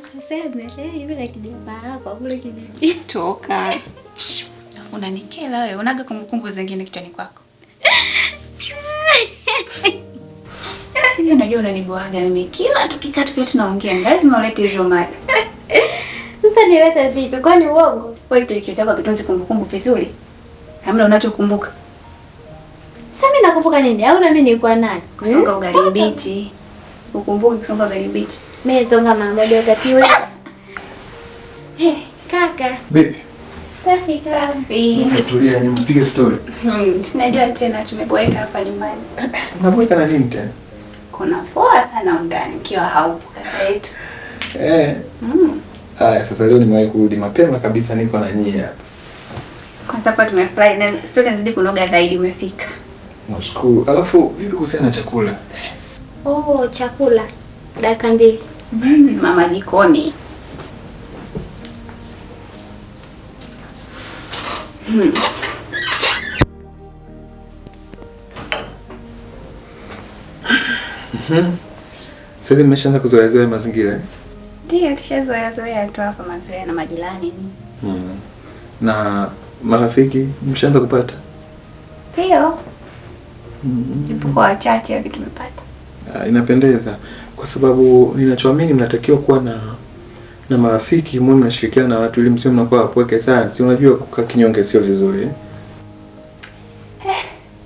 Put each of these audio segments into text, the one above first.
Usiseme, hivi la kijana kwa kule kijiji. Toka. Unanikela wewe, unaga kumbukumbu zingine kichwani kwako. Hivi unajua unaniboaga mimi kila tukikaa tunaongea, lazima ulete hizo mada. Sasa nileta zipi? Kwani uongo? Wewe kitu chako kitunzi kumbukumbu vizuri. Hamna unachokumbuka. Sasa mimi nakumbuka nini? Au na mimi nilikuwa nani? Kusonga ugali mbichi. Ukumbuke kusonga ugali mbichi. Mimi songa mambo wakati wewe. Kaka. Vipi? Safi kapi. Tulia nimpige story. Sinajua tena tumeboeka hapa nyumbani. Unaboeka na nini tena? Kuna poa sana ndani ikiwa haupo kaka yetu. Haya, sasa leo nimewahi kurudi mapema kabisa, niko na nyie hapa. Kwanza hapa tumefly na story nzidi kunoga zaidi umefika. Nashukuru. Alafu vipi kuhusiana na chakula? Chakula. Dakika 2. Mama jikoni. Sasa nimeshaanza kuzoea mazingira. Ndio, tushazoea tu hapa mazoea na majirani. Na marafiki mshaanza kupata? Ndio. Ndipo wachache waki tumepata. Inapendeza kwa sababu ninachoamini mnatakiwa kuwa na marafiki, mwe mnashirikiana na watu ili msio mnakuwa wapweke sana. Si unajua kukaa kinyonge sio vizuri.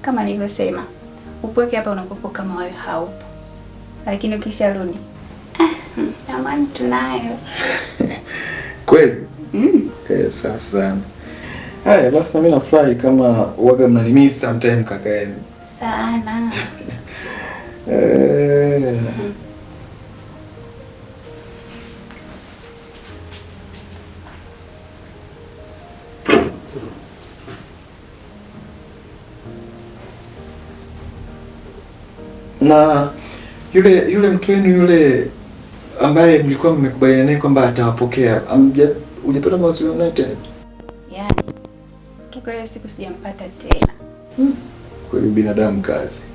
Kama nilivyosema, upweke hapa unakuwa kama wewe haupo. Lakini ukisharudi amani tunayo. Kweli? Sawa sana. Haya basi, na mimi nafurahi kama waga mnanimiss sometime kaka yenu. Sana. Na yule mtu wenu yule ambaye mlikuwa mmekubaliana naye kwamba atawapokea, hujapata mawasiliano naye tena? Yaani toka hiyo siku sijampata tena. Kweli binadamu kazi.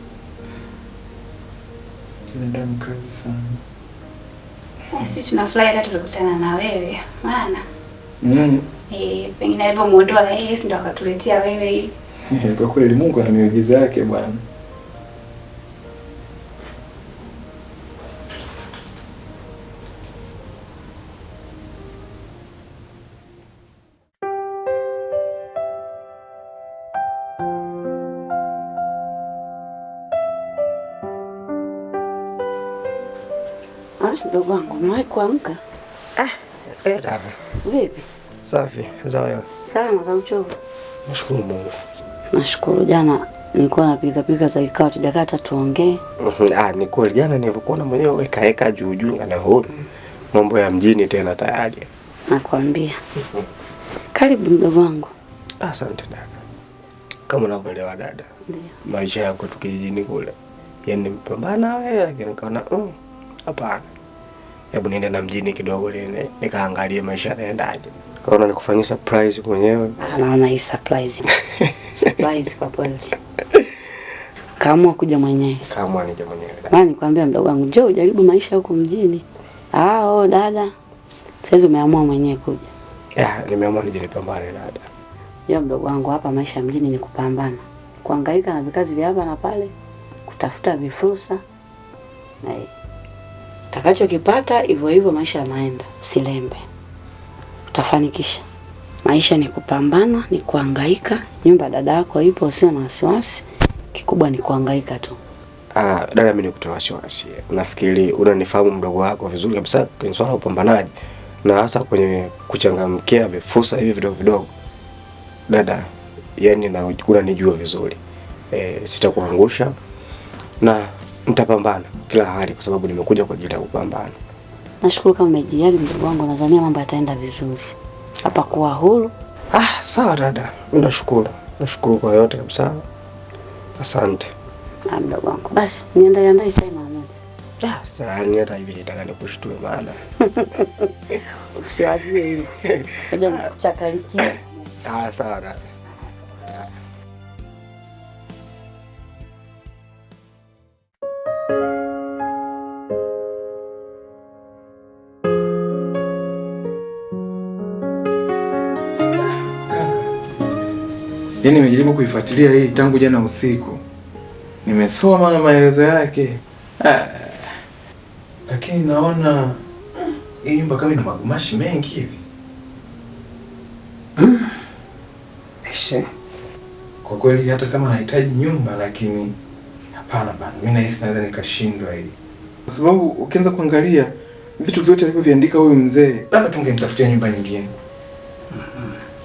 Binadamu kazi sana. Sisi tunafurahi hata tukutana na wewe. Maana pengine alivyomuondoa yeye ndio akatuletea wewe hii. Kwa kweli Mungu ana miujiza yake bwana. Ndugu wangu, umewahi kuamka? Dada. Vipi? Safi, za wewe? Salama za uchovu. Nashukuru Mungu. Nashukuru. Jana nilikuwa napika za kikao tujakaa hata tuongee. Ni kweli jana nilikuona mwenyewe weka juu na huru. Mambo ya mjini tena tayari. Nakwambia. Karibu mdogo wangu. Asante dada. Kama unavyoelewa dada. Ndio. Maisha yako tukijijini kule. Yaani mpambana wewe lakini kaona hapana. Hebu niende na mjini kidogo nikaangalie maisha yanaendaje. Kaona nikufanyia surprise mwenyewe. Naona hii surprise. Surprise kwa kweli. Kaamua kuja mwenyewe. Kaamua nije mwenyewe. Maana nikwambia mdogo wangu, njoo ujaribu maisha huko mjini. Dada. Sasa umeamua mwenyewe kuja. Nimeamua nije nipambane dada. Ya mdogo wangu, hapa maisha mjini ni kupambana. Kuhangaika na vikazi vya hapa na pale, kutafuta vifursa. Na utakachokipata hivyo maisha yanaenda. Silembe. Utafanikisha. Maisha ni kupambana, ni kuhangaika. Nyumba dada yako ipo, usio na wasiwasi. Kikubwa ni kuhangaika tu. Dada, mimi nikutoa wasiwasi. Nafikiri unanifahamu mdogo wako vizuri kabisa kwenye swala la upambanaji na hasa kwenye kuchangamkia fursa hivi vidogo. Dada, yani unanijua vizuri. Sitakuangusha na nitapambana kila hali kwa sababu nimekuja kwa ajili ya kupambana. Nashukuru kama umejali mdogo wangu, nadhani mambo yataenda vizuri. Hapa kuwa huru. Sawa dada. Nashukuru. Nashukuru kwa yote kabisa. Asante. Mdogo wangu. Basi niandae chai mara moja. Sasa ni hata hivi nataka nikushtue maana. Usiwazie hili. Ngoja nikuchakalikie. Sawa dada. Yaani nimejaribu kuifuatilia hii tangu jana usiku. Nimesoma maelezo yake. Lakini naona hii nyumba kama ina magumashi mengi hivi. Kwa kweli hata kama nahitaji nyumba, lakini hapana bana. Mimi nahisi naweza nikashindwa hili. Kwa sababu ukianza kuangalia vitu vyote alivyoviandika huyu mzee, labda tungemtafutia nyumba nyingine.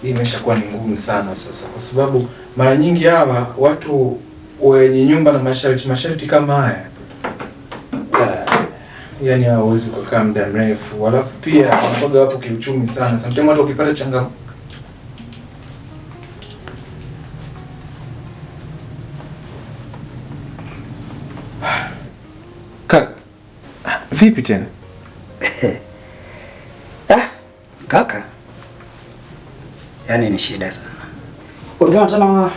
Hii imeshakuwa ni ngumu sana sasa, kwa sababu mara nyingi hawa watu wenye nyumba na masharti kama haya, yani hawawezi kukaa muda mrefu, alafu pia wanakuwa wapo kiuchumi sana. Sometimes hata ukipata changamoto. Kaka, vipi tena? Kaka, yaani ni shida sana. Ulikuwa tena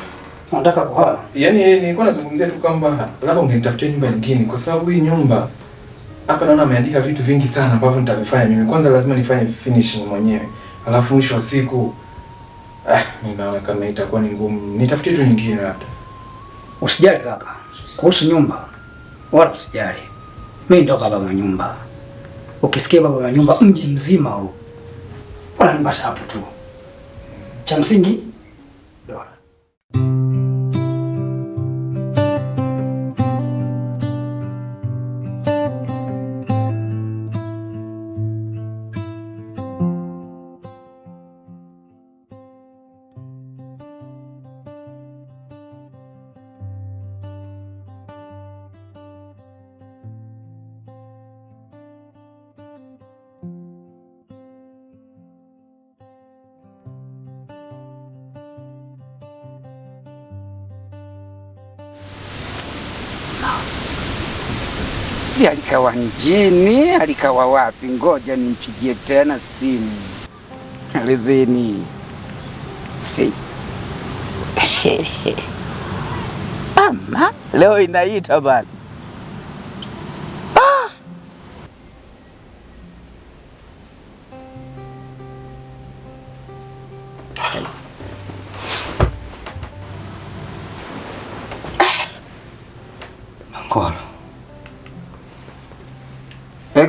unataka kuhama? Yaani nilikuwa nazungumzia tu kwamba labda ungenitafutia nyumba nyingine, kwa sababu hii nyumba hapa naona ameandika vitu vingi sana ambavyo nitavifanya mimi. Kwanza lazima nifanye finishing mwenyewe. Alafu mwisho wa siku mimi naona kama itakuwa ni ngumu. Nitafutie tu nyingine labda. Usijali kaka. Kuhusu nyumba wala usijali. Mimi ndo baba wa nyumba. Ukisikia baba wa nyumba mji mzima huu. Wala nyumba hapo tu. Cha msingi dola. Alikawa mjini, alikawa wapi? Ngoja nimpigie tena simu. Leveni. Ama leo inaita bana. Ngolo.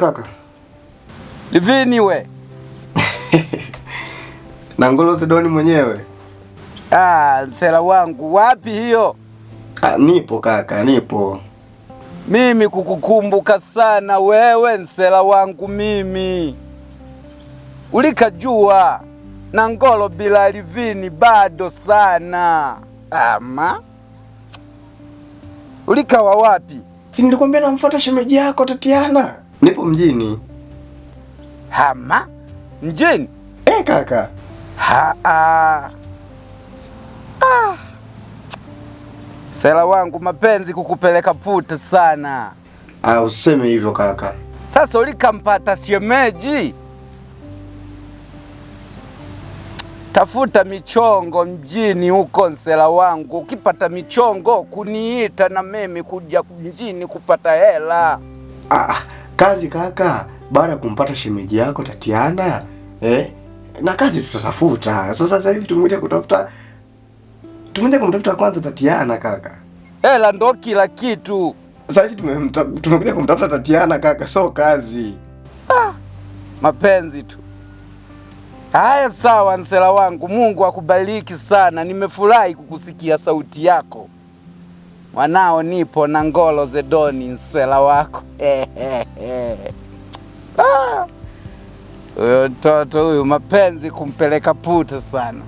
Kaka. Leveni we. Na Ngolo Zedoni mwenyewe. Nsela wangu wapi hiyo? Nipo kaka, nipo. Mimi kukukumbuka sana wewe nsela wangu mimi. Ulikajua na Ngolo bila Leveni bado sana. Ama ulikawa wapi? Si nilikwambia namfuata shemeji yako Tatiana. Nipo mjini. Hama? Mjini? Kaka. Sela wangu mapenzi kukupeleka puta sana. Useme hivyo kaka. Sasa ulikampata shemeji? Tafuta michongo mjini huko nsela wangu. Ukipata michongo kuniita na mimi kuja mjini kupata hela. Kazi kaka, baada ya kumpata shemeji yako Tatiana, na kazi tutatafuta. Sasa hivi tumekuja kumtafuta kwanza Tatiana kaka. Hela ndo kila kitu. Sasa hivi tumekuja kumtafuta Tatiana kaka, so kazi. Mapenzi tu. Haya sawa nsela wangu, Mungu akubariki sana. Nimefurahi kukusikia sauti yako. Mwanao nipo na Ngolo Zedoni nsela wako. Huyo mtoto huyu mapenzi kumpeleka puta sana.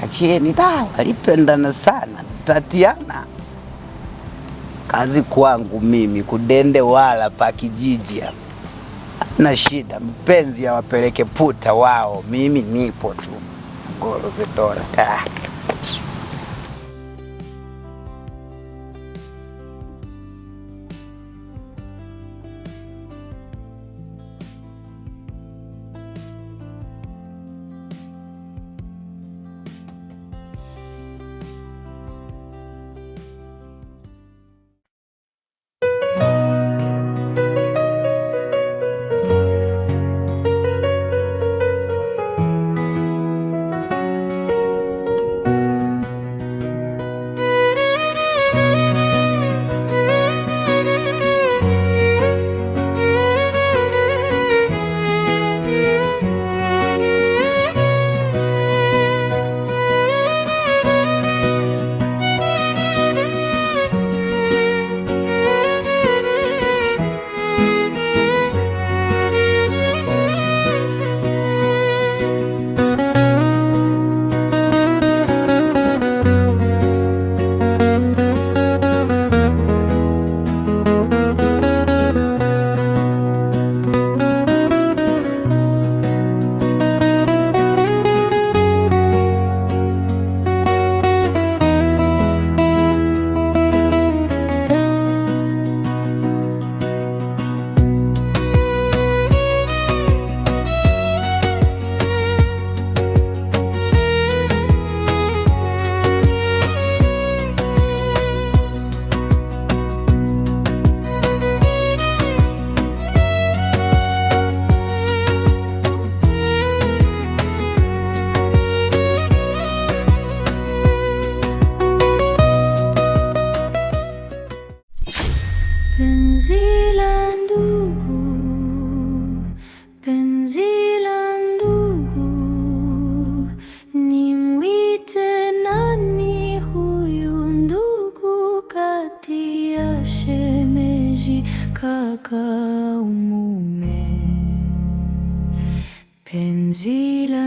Lakini walipendana sana Tatiana. Kazi kwangu mimi kudende wala pa kijiji hapa. Na shida mpenzi ya wapeleke puta wao, mimi nipo tu. Ngolo Zedoni. kaka umume, penzi la